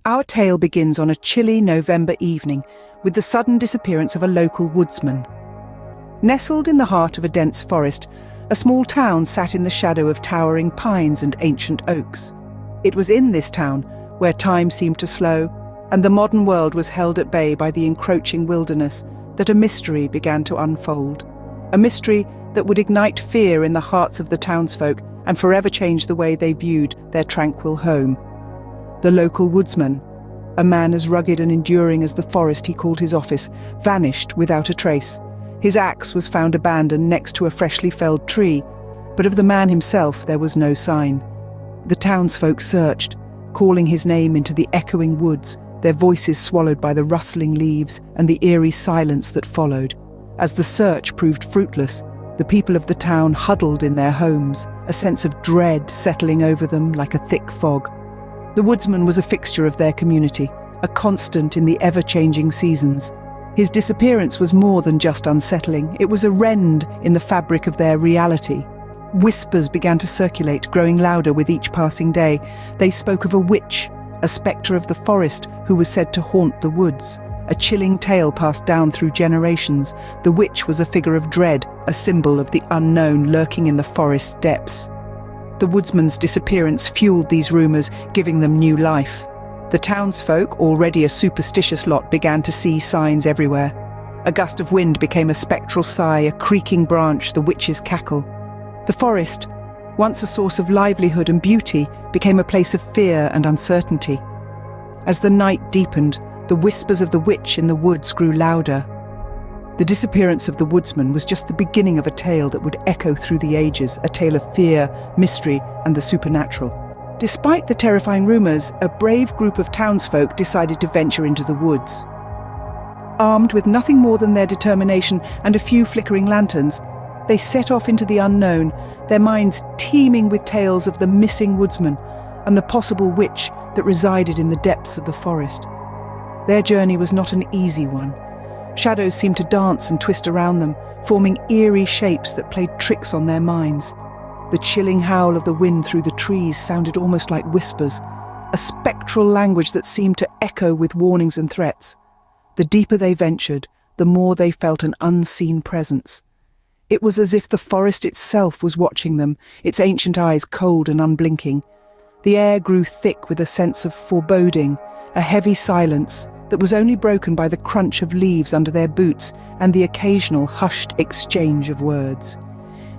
Our tale begins on a chilly November evening with the sudden disappearance of a local woodsman. Nestled in the heart of a dense forest, a small town sat in the shadow of towering pines and ancient oaks. It was in this town, where time seemed to slow, and the modern world was held at bay by the encroaching wilderness, that a mystery began to unfold. A mystery that would ignite fear in the hearts of the townsfolk and forever change the way they viewed their tranquil home. The local woodsman, a man as rugged and enduring as the forest he called his office, vanished without a trace. His axe was found abandoned next to a freshly felled tree, but of the man himself there was no sign. The townsfolk searched, calling his name into the echoing woods, their voices swallowed by the rustling leaves and the eerie silence that followed. As the search proved fruitless, the people of the town huddled in their homes, a sense of dread settling over them like a thick fog. The woodsman was a fixture of their community, a constant in the ever-changing seasons. His disappearance was more than just unsettling, it was a rend in the fabric of their reality. Whispers began to circulate, growing louder with each passing day. They spoke of a witch, a spectre of the forest who was said to haunt the woods. A chilling tale passed down through generations. The witch was a figure of dread, a symbol of the unknown lurking in the forest's depths. The woodsman's disappearance fueled these rumours, giving them new life. The townsfolk, already a superstitious lot, began to see signs everywhere. A gust of wind became a spectral sigh, a creaking branch, the witch's cackle. The forest, once a source of livelihood and beauty, became a place of fear and uncertainty. As the night deepened, the whispers of the witch in the woods grew louder. The disappearance of the woodsman was just the beginning of a tale that would echo through the ages, a tale of fear, mystery, and the supernatural. Despite the terrifying rumours, a brave group of townsfolk decided to venture into the woods. Armed with nothing more than their determination and a few flickering lanterns, they set off into the unknown, their minds teeming with tales of the missing woodsman and the possible witch that resided in the depths of the forest. Their journey was not an easy one. Shadows seemed to dance and twist around them, forming eerie shapes that played tricks on their minds. The chilling howl of the wind through the trees sounded almost like whispers, a spectral language that seemed to echo with warnings and threats. The deeper they ventured, the more they felt an unseen presence. It was as if the forest itself was watching them, its ancient eyes cold and unblinking. The air grew thick with a sense of foreboding, a heavy silence that was only broken by the crunch of leaves under their boots and the occasional hushed exchange of words.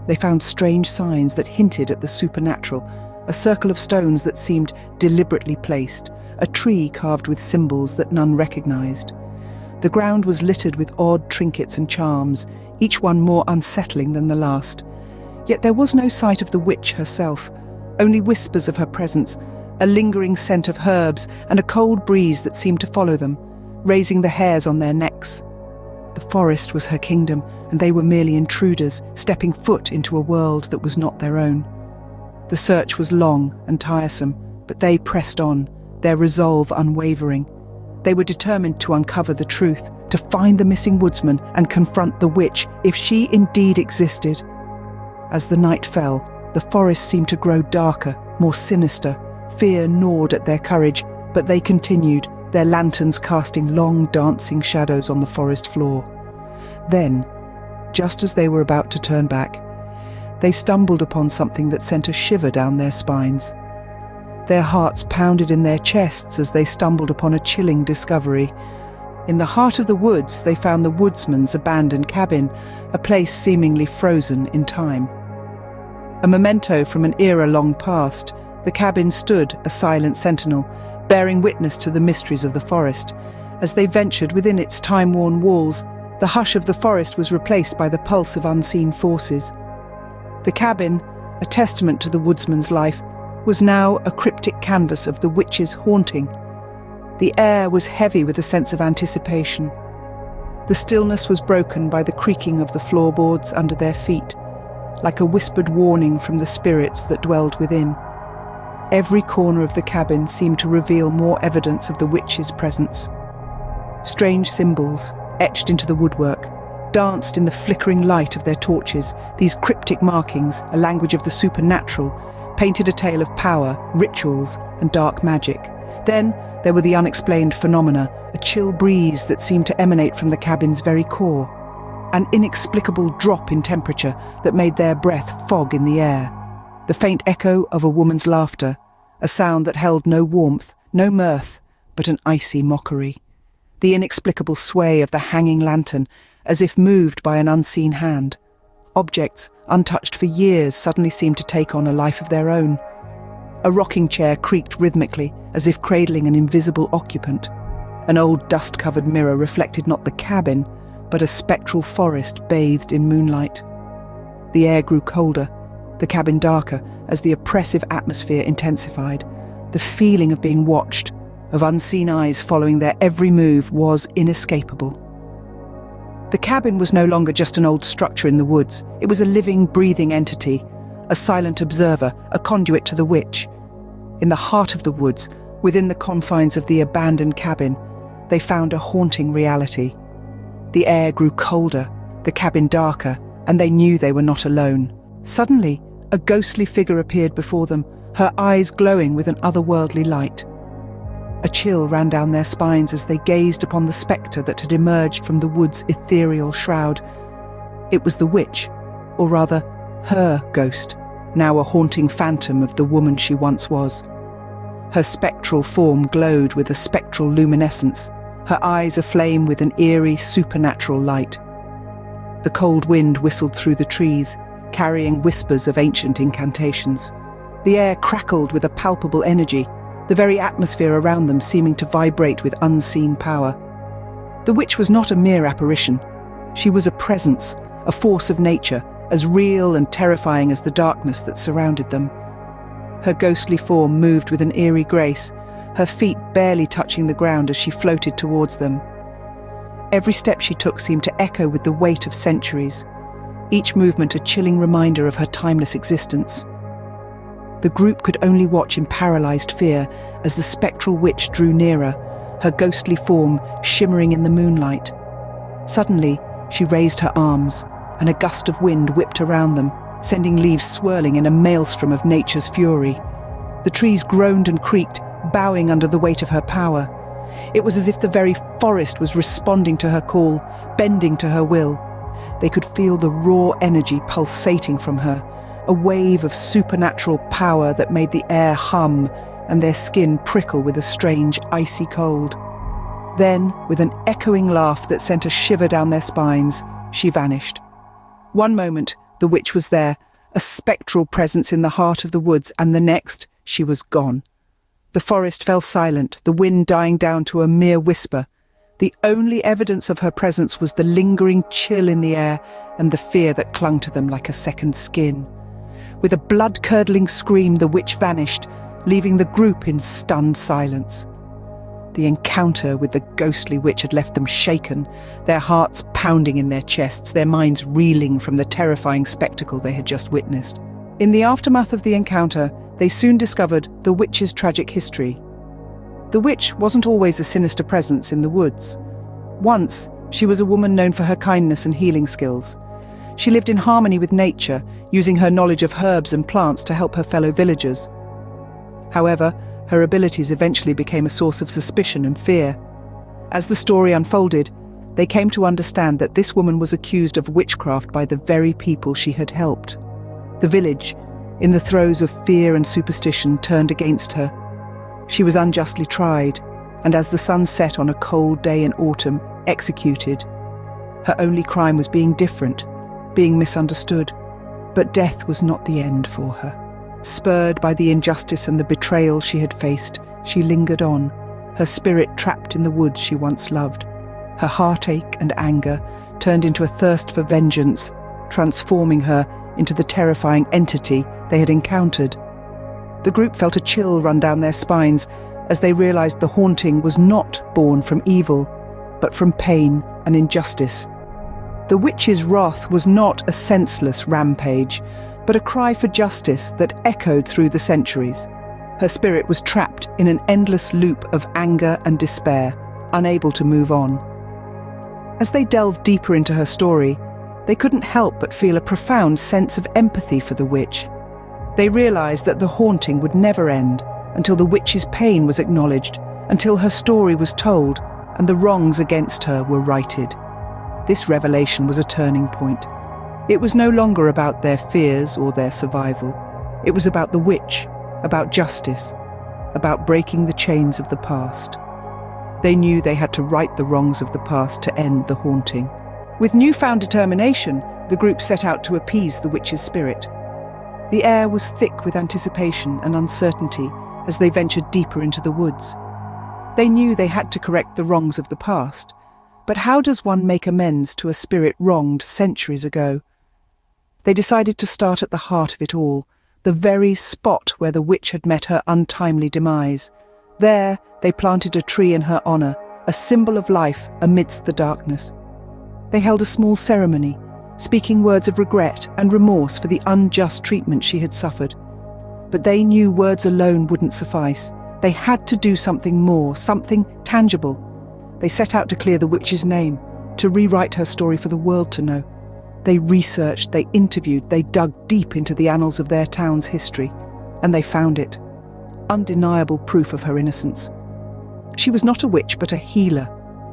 They found strange signs that hinted at the supernatural, a circle of stones that seemed deliberately placed, a tree carved with symbols that none recognized. The ground was littered with odd trinkets and charms, each one more unsettling than the last. Yet there was no sight of the witch herself, only whispers of her presence, a lingering scent of herbs and a cold breeze that seemed to follow them, raising the hairs on their necks. The forest was her kingdom, and they were merely intruders, stepping foot into a world that was not their own. The search was long and tiresome, but they pressed on, their resolve unwavering. They were determined to uncover the truth, to find the missing woodsman and confront the witch, if she indeed existed. As the night fell, the forest seemed to grow darker, more sinister. Fear gnawed at their courage, but they continued, their lanterns casting long dancing shadows on the forest floor. Then, just as they were about to turn back, they stumbled upon something that sent a shiver down their spines. Their hearts pounded in their chests as they stumbled upon a chilling discovery. In the heart of the woods, they found the woodsman's abandoned cabin, a place seemingly frozen in time. A memento from an era long past, the cabin stood a silent sentinel, bearing witness to the mysteries of the forest. As they ventured within its time-worn walls, the hush of the forest was replaced by the pulse of unseen forces. The cabin, a testament to the woodsman's life, was now a cryptic canvas of the witch's haunting. The air was heavy with a sense of anticipation. The stillness was broken by the creaking of the floorboards under their feet, like a whispered warning from the spirits that dwelled within. Every corner of the cabin seemed to reveal more evidence of the witch's presence. Strange symbols, etched into the woodwork, danced in the flickering light of their torches. These cryptic markings, a language of the supernatural, painted a tale of power, rituals, and dark magic. Then There were the unexplained phenomena, a chill breeze that seemed to emanate from the cabin's very core, an inexplicable drop in temperature that made their breath fog in the air, the faint echo of a woman's laughter, a sound that held no warmth, no mirth, but an icy mockery, the inexplicable sway of the hanging lantern, as if moved by an unseen hand. Objects, untouched for years, suddenly seemed to take on a life of their own. A rocking chair creaked rhythmically, as if cradling an invisible occupant. An old dust-covered mirror reflected not the cabin, but a spectral forest bathed in moonlight. The air grew colder, the cabin darker, as the oppressive atmosphere intensified. The feeling of being watched, of unseen eyes following their every move, was inescapable. The cabin was no longer just an old structure in the woods. It was a living, breathing entity, a silent observer, a conduit to the witch. In the heart of the woods, within the confines of the abandoned cabin, they found a haunting reality. The air grew colder, the cabin darker, and they knew they were not alone. Suddenly, a ghostly figure appeared before them, her eyes glowing with an otherworldly light. A chill ran down their spines as they gazed upon the spectre that had emerged from the wood's ethereal shroud. It was the witch, or rather, her ghost, now a haunting phantom of the woman she once was. Her spectral form glowed with a spectral luminescence, her eyes aflame with an eerie, supernatural light. The cold wind whistled through the trees, carrying whispers of ancient incantations. The air crackled with a palpable energy, the very atmosphere around them seeming to vibrate with unseen power. The witch was not a mere apparition. She was a presence, a force of nature, as real and terrifying as the darkness that surrounded them. Her ghostly form moved with an eerie grace, her feet barely touching the ground as she floated towards them. Every step she took seemed to echo with the weight of centuries, each movement a chilling reminder of her timeless existence. The group could only watch in paralyzed fear as the spectral witch drew nearer, her ghostly form shimmering in the moonlight. Suddenly, she raised her arms, and a gust of wind whipped around them, sending leaves swirling in a maelstrom of nature's fury. The trees groaned and creaked, bowing under the weight of her power. It was as if the very forest was responding to her call, bending to her will. They could feel the raw energy pulsating from her, a wave of supernatural power that made the air hum and their skin prickle with a strange, icy cold. Then, with an echoing laugh that sent a shiver down their spines, she vanished. One moment, the witch was there, a spectral presence in the heart of the woods, and the next, she was gone. The forest fell silent, the wind dying down to a mere whisper. The only evidence of her presence was the lingering chill in the air and the fear that clung to them like a second skin. With a blood-curdling scream, the witch vanished, leaving the group in stunned silence. The encounter with the ghostly witch had left them shaken, their hearts pounding in their chests, their minds reeling from the terrifying spectacle they had just witnessed. In the aftermath of the encounter, they soon discovered the witch's tragic history. The witch wasn't always a sinister presence in the woods. Once, she was a woman known for her kindness and healing skills. She lived in harmony with nature, using her knowledge of herbs and plants to help her fellow villagers. However, her abilities eventually became a source of suspicion and fear. As the story unfolded, they came to understand that this woman was accused of witchcraft by the very people she had helped. The village, in the throes of fear and superstition, turned against her. She was unjustly tried, and as the sun set on a cold day in autumn, executed. Her only crime was being different, being misunderstood. But death was not the end for her. Spurred by the injustice and the betrayal she had faced, she lingered on, her spirit trapped in the woods she once loved. Her heartache and anger turned into a thirst for vengeance, transforming her into the terrifying entity they had encountered. The group felt a chill run down their spines as they realized the haunting was not born from evil, but from pain and injustice. The witch's wrath was not a senseless rampage, but a cry for justice that echoed through the centuries. Her spirit was trapped in an endless loop of anger and despair, unable to move on. As they delved deeper into her story, they couldn't help but feel a profound sense of empathy for the witch. They realized that the haunting would never end until the witch's pain was acknowledged until her story was told and the wrongs against her were righted. This revelation was a turning point. It was no longer about their fears or their survival. It was about the witch, about justice, about breaking the chains of the past. They knew they had to right the wrongs of the past to end the haunting. With newfound determination, the group set out to appease the witch's spirit. The air was thick with anticipation and uncertainty as they ventured deeper into the woods. They knew they had to correct the wrongs of the past. But how does one make amends to a spirit wronged centuries ago? They decided to start at the heart of it all, the very spot where the witch had met her untimely demise. There, they planted a tree in her honor, a symbol of life amidst the darkness. They held a small ceremony, speaking words of regret and remorse for the unjust treatment she had suffered. But they knew words alone wouldn't suffice. They had to do something more, something tangible. They set out to clear the witch's name, to rewrite her story for the world to know. They researched, they interviewed, they dug deep into the annals of their town's history, and they found it. Undeniable proof of her innocence. She was not a witch, but a healer,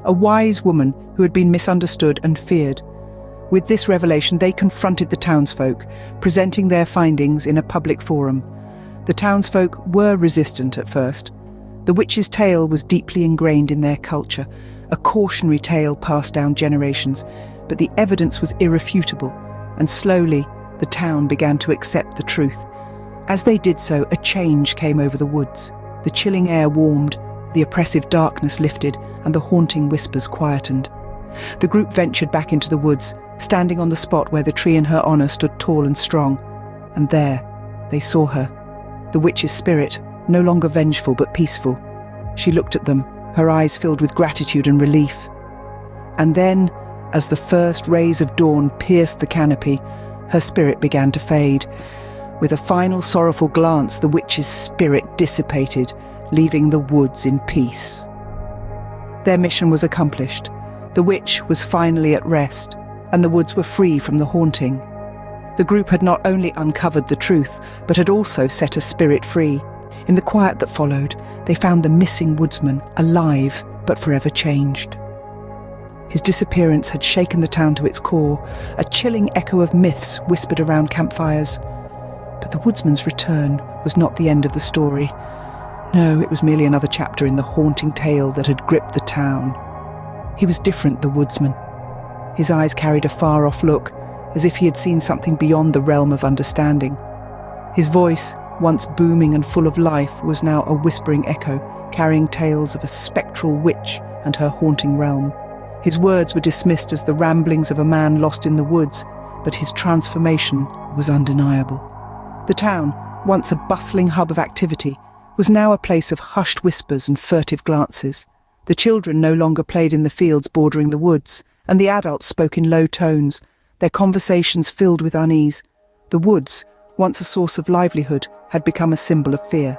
a wise woman who had been misunderstood and feared. With this revelation, they confronted the townsfolk, presenting their findings in a public forum. The townsfolk were resistant at first. The witch's tale was deeply ingrained in their culture, a cautionary tale passed down generations, but the evidence was irrefutable, and slowly the town began to accept the truth. As they did so, a change came over the woods. The chilling air warmed, the oppressive darkness lifted, and the haunting whispers quietened. The group ventured back into the woods, standing on the spot where the tree in her honor stood tall and strong. And there, they saw her, the witch's spirit, no longer vengeful but peaceful. She looked at them, her eyes filled with gratitude and relief. And then, as the first rays of dawn pierced the canopy, her spirit began to fade. With a final sorrowful glance, the witch's spirit dissipated, leaving the woods in peace. Their mission was accomplished. The witch was finally at rest, and the woods were free from the haunting. The group had not only uncovered the truth, but had also set a spirit free. In the quiet that followed, they found the missing woodsman, alive but forever changed. His disappearance had shaken the town to its core, a chilling echo of myths whispered around campfires. But the woodsman's return was not the end of the story. No, it was merely another chapter in the haunting tale that had gripped the town. He was different, the woodsman. His eyes carried a far-off look, as if he had seen something beyond the realm of understanding. His voice, once booming and full of life, was now a whispering echo, carrying tales of a spectral witch and her haunting realm. His words were dismissed as the ramblings of a man lost in the woods, but his transformation was undeniable. The town, once a bustling hub of activity, was now a place of hushed whispers and furtive glances. The children no longer played in the fields bordering the woods, and the adults spoke in low tones, their conversations filled with unease. The woods, once a source of livelihood, had become a symbol of fear.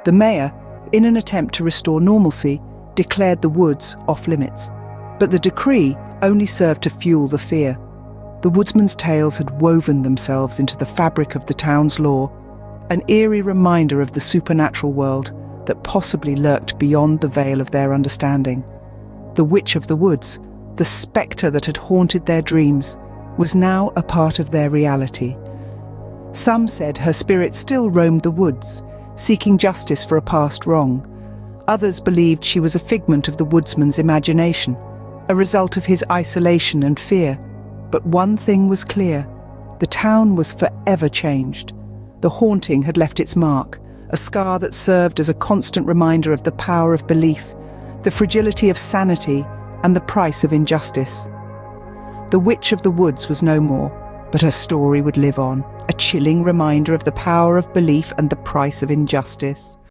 The mayor, in an attempt to restore normalcy, declared the woods off-limits. But the decree only served to fuel the fear. The woodsman's tales had woven themselves into the fabric of the town's law, an eerie reminder of the supernatural world that possibly lurked beyond the veil of their understanding. The witch of the woods, the spectre that had haunted their dreams, was now a part of their reality. Some said her spirit still roamed the woods, seeking justice for a past wrong. Others believed she was a figment of the woodsman's imagination, a result of his isolation and fear. But one thing was clear: the town was forever changed. The haunting had left its mark, a scar that served as a constant reminder of the power of belief, the fragility of sanity, and the price of injustice. The witch of the woods was no more, but her story would live on, a chilling reminder of the power of belief and the price of injustice.